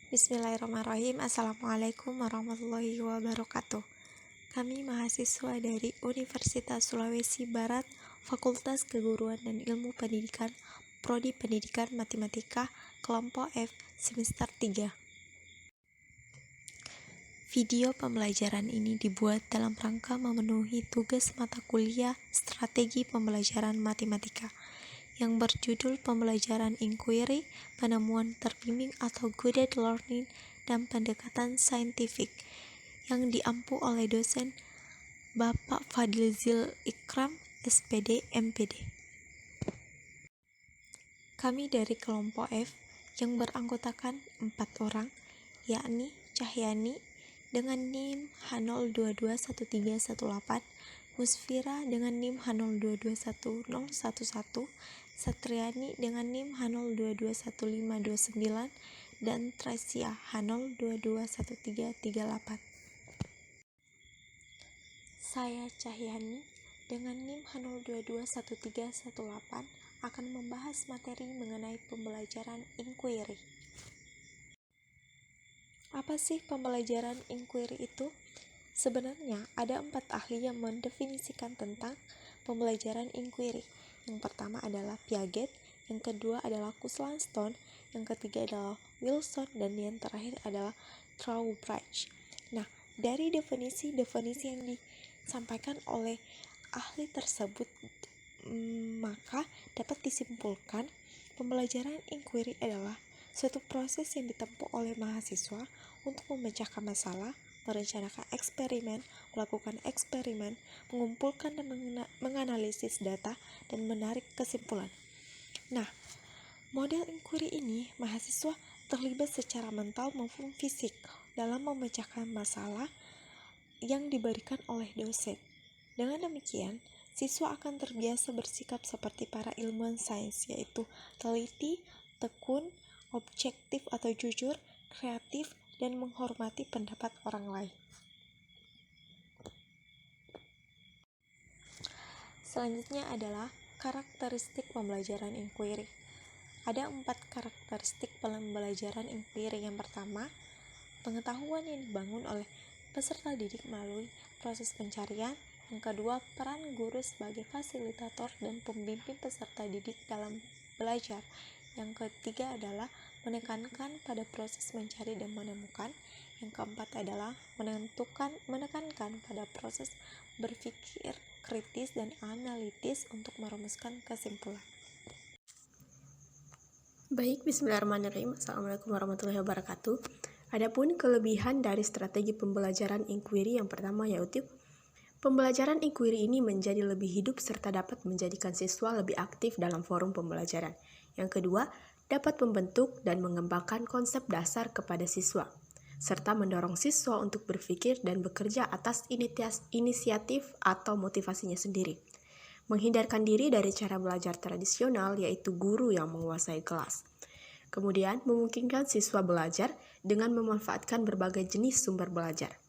Bismillahirrahmanirrahim. Assalamualaikum warahmatullahi wabarakatuh. Kami mahasiswa dari Universitas Sulawesi Barat, Fakultas Keguruan dan Ilmu Pendidikan, Prodi Pendidikan Matematika, Kelompok F, semester 3. Video pembelajaran ini dibuat dalam rangka memenuhi tugas mata kuliah Strategi Pembelajaran Matematika yang berjudul Pembelajaran Inquiry, Penemuan Terbimbing atau Guided Learning, dan Pendekatan Saintifik yang diampu oleh dosen Bapak Fadlizil Ikram, SPD, MPD. Kami dari kelompok F yang beranggotakan 4 orang, yakni Cahyani dengan NIM H02213118, Musfira dengan NIM H02211011, Satriani dengan NIM H02211529, dan Tracia H022138. Saya Cahyani dengan NIM H02211318 akan membahas materi mengenai pembelajaran inquiry. Apa sih pembelajaran inquiry itu? Sebenarnya ada 4 ahli yang mendefinisikan tentang pembelajaran inquiry. Yang pertama adalah Piaget, yang kedua adalah Kuslanstone, yang ketiga adalah Wilson, dan yang terakhir adalah Trowbridge. Nah, dari definisi-definisi yang disampaikan oleh ahli tersebut, maka dapat disimpulkan pembelajaran inquiry adalah suatu proses yang ditempuh oleh mahasiswa untuk memecahkan masalah, merencanakan eksperimen, melakukan eksperimen, mengumpulkan dan menganalisis data, dan menarik kesimpulan. Nah, model inquiry ini mahasiswa terlibat secara mental maupun fisik dalam memecahkan masalah yang diberikan oleh dosen. Dengan demikian, siswa akan terbiasa bersikap seperti para ilmuwan sains, yaitu teliti, tekun, objektif atau jujur, kreatif, dan menghormati pendapat orang lain. Selanjutnya adalah karakteristik pembelajaran inquiry. Ada 4 karakteristik pembelajaran inquiry. Yang pertama, pengetahuan yang dibangun oleh peserta didik melalui proses pencarian. Yang kedua, peran guru sebagai fasilitator dan pembimbing peserta didik dalam belajar. Yang ketiga adalah menekankan pada proses mencari dan menemukan. Yang keempat adalah menekankan pada proses berpikir kritis dan analitis untuk merumuskan kesimpulan. Baik, bismillahirrahmanirrahim. Assalamualaikum warahmatullahi wabarakatuh. Adapun kelebihan dari strategi pembelajaran inquiry yang pertama yaitu pembelajaran inquiry ini menjadi lebih hidup serta dapat menjadikan siswa lebih aktif dalam forum pembelajaran. Yang kedua, dapat membentuk dan mengembangkan konsep dasar kepada siswa, serta mendorong siswa untuk berpikir dan bekerja atas inisiatif atau motivasinya sendiri. Menghindarkan diri dari cara belajar tradisional yaitu guru yang menguasai kelas. Kemudian, memungkinkan siswa belajar dengan memanfaatkan berbagai jenis sumber belajar.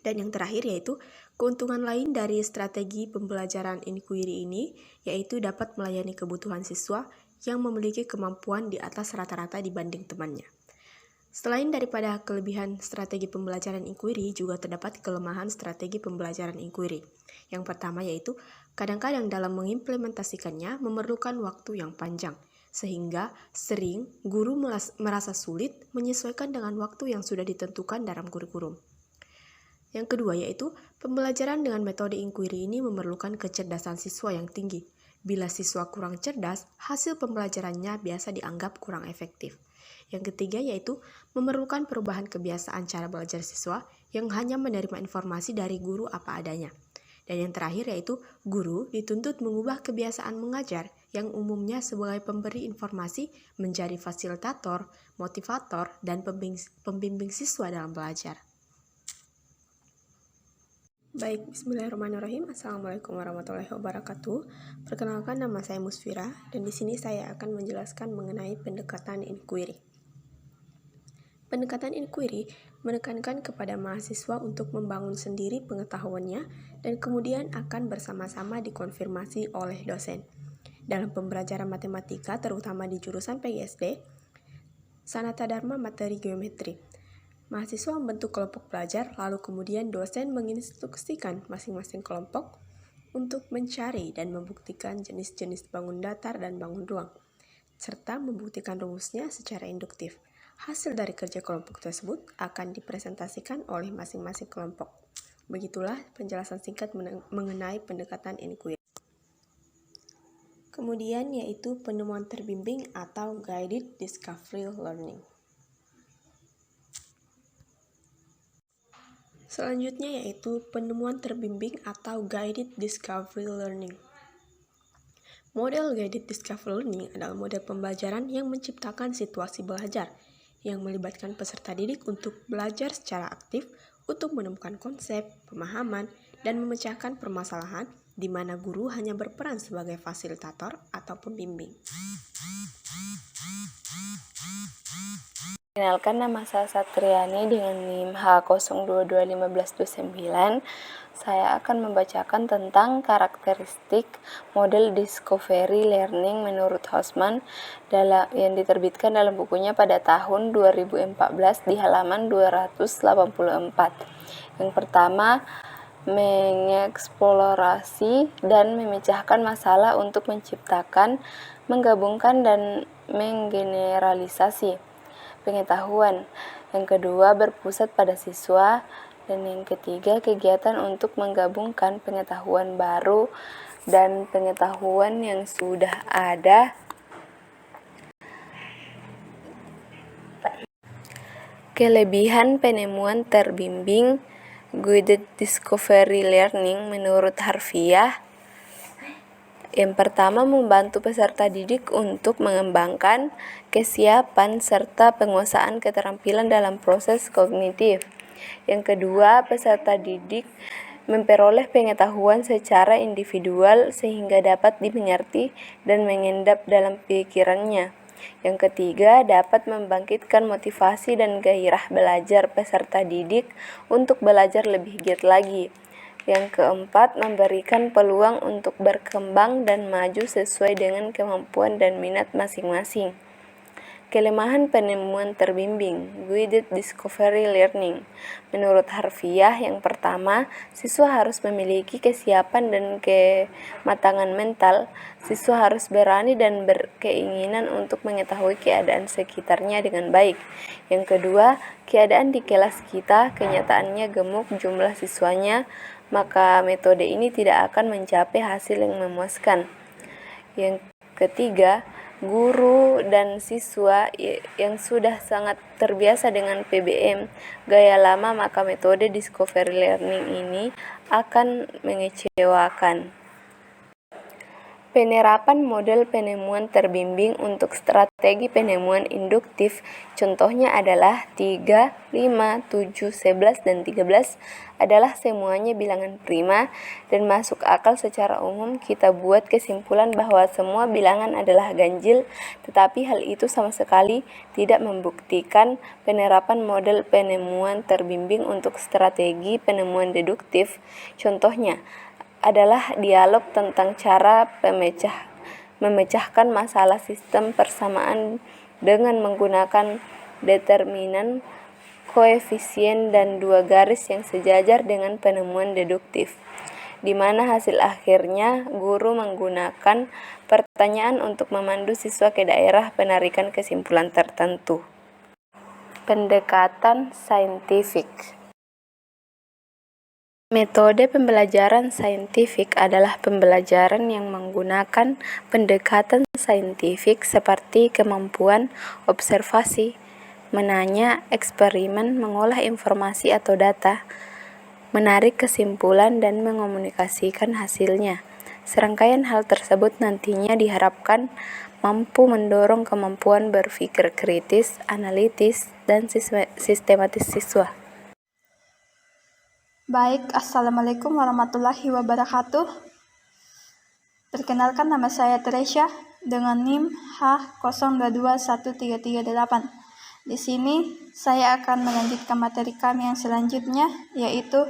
Dan yang terakhir yaitu keuntungan lain dari strategi pembelajaran inquiry ini yaitu dapat melayani kebutuhan siswa yang memiliki kemampuan di atas rata-rata dibanding temannya. Selain daripada kelebihan strategi pembelajaran inquiry, juga terdapat kelemahan strategi pembelajaran inquiry. Yang pertama yaitu kadang-kadang dalam mengimplementasikannya memerlukan waktu yang panjang, sehingga sering guru merasa sulit menyesuaikan dengan waktu yang sudah ditentukan dalam kurikulum. Yang kedua yaitu pembelajaran dengan metode inquiry ini memerlukan kecerdasan siswa yang tinggi. Bila siswa kurang cerdas, hasil pembelajarannya biasa dianggap kurang efektif. Yang ketiga yaitu memerlukan perubahan kebiasaan cara belajar siswa yang hanya menerima informasi dari guru apa adanya. Dan yang terakhir yaitu guru dituntut mengubah kebiasaan mengajar yang umumnya sebagai pemberi informasi menjadi fasilitator, motivator, dan pembimbing siswa dalam belajar. Baik, bismillahirrahmanirrahim. Assalamualaikum warahmatullahi wabarakatuh. Perkenalkan, nama saya Musfira dan di sini saya akan menjelaskan mengenai pendekatan inquiry. Pendekatan inquiry menekankan kepada mahasiswa untuk membangun sendiri pengetahuannya dan kemudian akan bersama-sama dikonfirmasi oleh dosen. Dalam pembelajaran matematika, terutama di jurusan PGSD, Sanata Dharma materi geometri. Mahasiswa membentuk kelompok belajar, lalu kemudian dosen menginstruksikan masing-masing kelompok untuk mencari dan membuktikan jenis-jenis bangun datar dan bangun ruang, serta membuktikan rumusnya secara induktif. Hasil dari kerja kelompok tersebut akan dipresentasikan oleh masing-masing kelompok. Begitulah penjelasan singkat mengenai pendekatan inquiry. Kemudian yaitu penemuan terbimbing atau guided discovery learning. Selanjutnya yaitu penemuan terbimbing atau guided discovery learning. Model guided discovery learning adalah model pembelajaran yang menciptakan situasi belajar yang melibatkan peserta didik untuk belajar secara aktif untuk menemukan konsep, pemahaman, dan memecahkan permasalahan di mana guru hanya berperan sebagai fasilitator atau pembimbing. Perkenalkan, nama saya Satriani dengan NIM H022529. Saya akan membacakan tentang karakteristik model discovery learning menurut Hausman yang diterbitkan dalam bukunya pada tahun 2014 di halaman 284. Yang pertama, mengeksplorasi dan memecahkan masalah untuk menciptakan, menggabungkan, dan menggeneralisasi pengetahuan. Yang kedua, berpusat pada siswa. Dan yang ketiga, kegiatan untuk menggabungkan pengetahuan baru dan pengetahuan yang sudah ada. Kelebihan penemuan terbimbing guided discovery learning menurut Harfiah. Yang pertama, membantu peserta didik untuk mengembangkan kesiapan serta penguasaan keterampilan dalam proses kognitif. Yang kedua, peserta didik memperoleh pengetahuan secara individual sehingga dapat dimengerti dan mengendap dalam pikirannya. Yang ketiga, dapat membangkitkan motivasi dan gairah belajar peserta didik untuk belajar lebih giat lagi. Yang keempat, memberikan peluang untuk berkembang dan maju sesuai dengan kemampuan dan minat masing-masing. Kelemahan penemuan terbimbing guided discovery learning menurut Harfiah. Yang pertama, siswa harus memiliki kesiapan dan kematangan mental. Siswa harus berani dan berkeinginan untuk mengetahui keadaan sekitarnya dengan baik. Yang kedua, keadaan di kelas kita kenyataannya gemuk jumlah siswanya, maka metode ini tidak akan mencapai hasil yang memuaskan. Yang ketiga, guru dan siswa yang sudah sangat terbiasa dengan PBM gaya lama, maka metode discovery learning ini akan mengecewakan. Penerapan model penemuan terbimbing untuk strategi penemuan induktif contohnya adalah 3, 5, 7, 11, dan 13 adalah semuanya bilangan prima dan masuk akal. Secara umum kita buat kesimpulan bahwa semua bilangan adalah ganjil, tetapi hal itu sama sekali tidak membuktikan penerapan model penemuan terbimbing untuk strategi penemuan deduktif. Contohnya adalah dialog tentang cara memecahkan masalah sistem persamaan dengan menggunakan determinan, koefisien, dan dua garis yang sejajar dengan penemuan deduktif, di mana hasil akhirnya guru menggunakan pertanyaan untuk memandu siswa ke daerah penarikan kesimpulan tertentu. Pendekatan saintifik. Metode pembelajaran saintifik adalah pembelajaran yang menggunakan pendekatan saintifik seperti kemampuan observasi, menanya, eksperimen, mengolah informasi atau data, menarik kesimpulan, dan mengomunikasikan hasilnya. Serangkaian hal tersebut nantinya diharapkan mampu mendorong kemampuan berpikir kritis, analitis, dan sistematis siswa. Baik, Assalamualaikum warahmatullahi wabarakatuh. Perkenalkan, nama saya Teresya dengan NIM H022138. Di sini saya akan melanjutkan materi kami yang selanjutnya, yaitu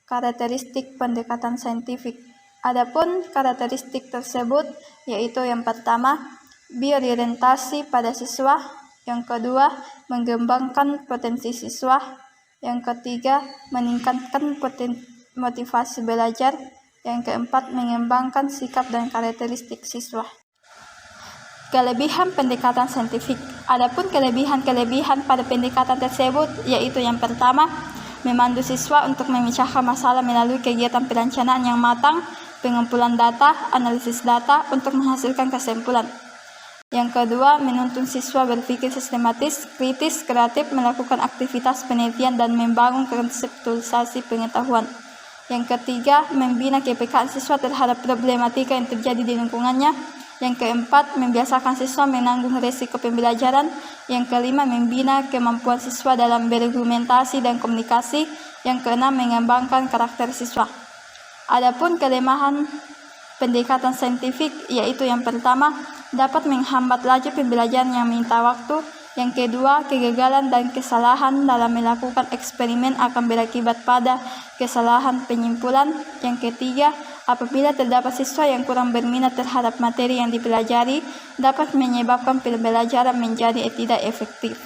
karakteristik pendekatan saintifik. Adapun karakteristik tersebut yaitu yang pertama, berorientasi pada siswa, Yang kedua, mengembangkan potensi siswa. Yang ketiga, meningkatkan motivasi belajar. Yang keempat, mengembangkan sikap dan karakteristik siswa. Kelebihan pendekatan saintifik. Adapun kelebihan-kelebihan pada pendekatan tersebut yaitu yang pertama, memandu siswa untuk memecahkan masalah melalui kegiatan perencanaan yang matang, pengumpulan data, analisis data untuk menghasilkan kesimpulan. Yang kedua, menuntun siswa berpikir sistematis, kritis, kreatif, melakukan aktivitas penelitian dan membangun konseptualisasi pengetahuan. Yang ketiga, membina kepekaan siswa terhadap problematika yang terjadi di lingkungannya. Yang keempat, membiasakan siswa menanggung risiko pembelajaran. Yang kelima, membina kemampuan siswa dalam berargumentasi dan komunikasi. Yang keenam, mengembangkan karakter siswa. Adapun kelemahan pendekatan saintifik yaitu yang pertama, dapat menghambat laju pembelajaran yang minta waktu. Yang kedua, kegagalan dan kesalahan dalam melakukan eksperimen akan berakibat pada kesalahan penyimpulan. Yang ketiga, apabila terdapat siswa yang kurang berminat terhadap materi yang dipelajari, dapat menyebabkan pembelajaran menjadi tidak efektif.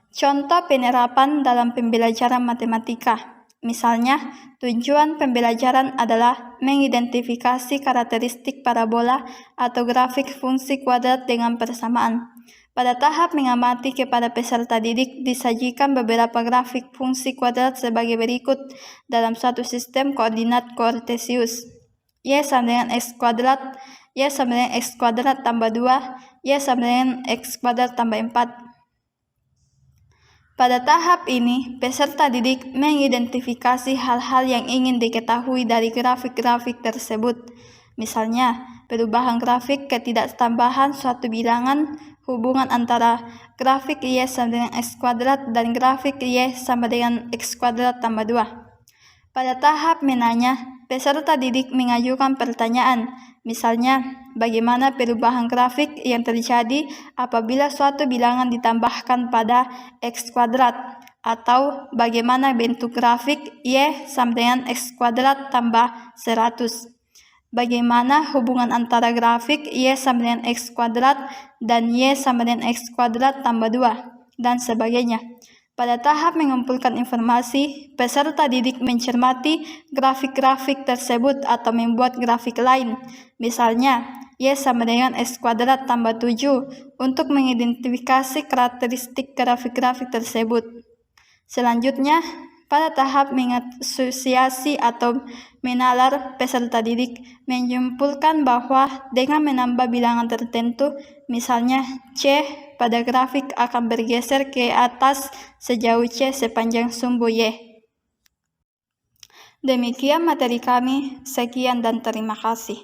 Contoh penerapan dalam pembelajaran matematika. Misalnya, tujuan pembelajaran adalah mengidentifikasi karakteristik parabola atau grafik fungsi kuadrat dengan persamaan. Pada tahap mengamati kepada peserta didik disajikan beberapa grafik fungsi kuadrat sebagai berikut dalam suatu sistem koordinat Cartesius. Y sama dengan X kuadrat, Y sama dengan X kuadrat tambah 2, Y sama dengan X kuadrat tambah 4. Pada tahap ini, peserta didik mengidentifikasi hal-hal yang ingin diketahui dari grafik-grafik tersebut. Misalnya, perubahan grafik ketidaktambahan suatu bilangan, hubungan antara grafik Y sama dengan X kuadrat dan grafik Y sama dengan X kuadrat tambah 2. Pada tahap menanya, peserta didik mengajukan pertanyaan, misalnya, bagaimana perubahan grafik yang terjadi apabila suatu bilangan ditambahkan pada X kuadrat, atau bagaimana bentuk grafik Y sama dengan X kuadrat tambah 100. Bagaimana hubungan antara grafik Y sama dengan X kuadrat dan Y sama dengan X kuadrat tambah 2, dan sebagainya. Pada tahap mengumpulkan informasi, peserta didik mencermati grafik-grafik tersebut atau membuat grafik lain. Misalnya, Y sama dengan X kuadrat tambah 7 untuk mengidentifikasi karakteristik grafik-grafik tersebut. Selanjutnya, pada tahap mengasosiasi atau menalar, peserta didik menyimpulkan bahwa dengan menambah bilangan tertentu, misalnya C pada grafik akan bergeser ke atas sejauh C sepanjang sumbu Y. Demikian materi kami, sekian dan terima kasih.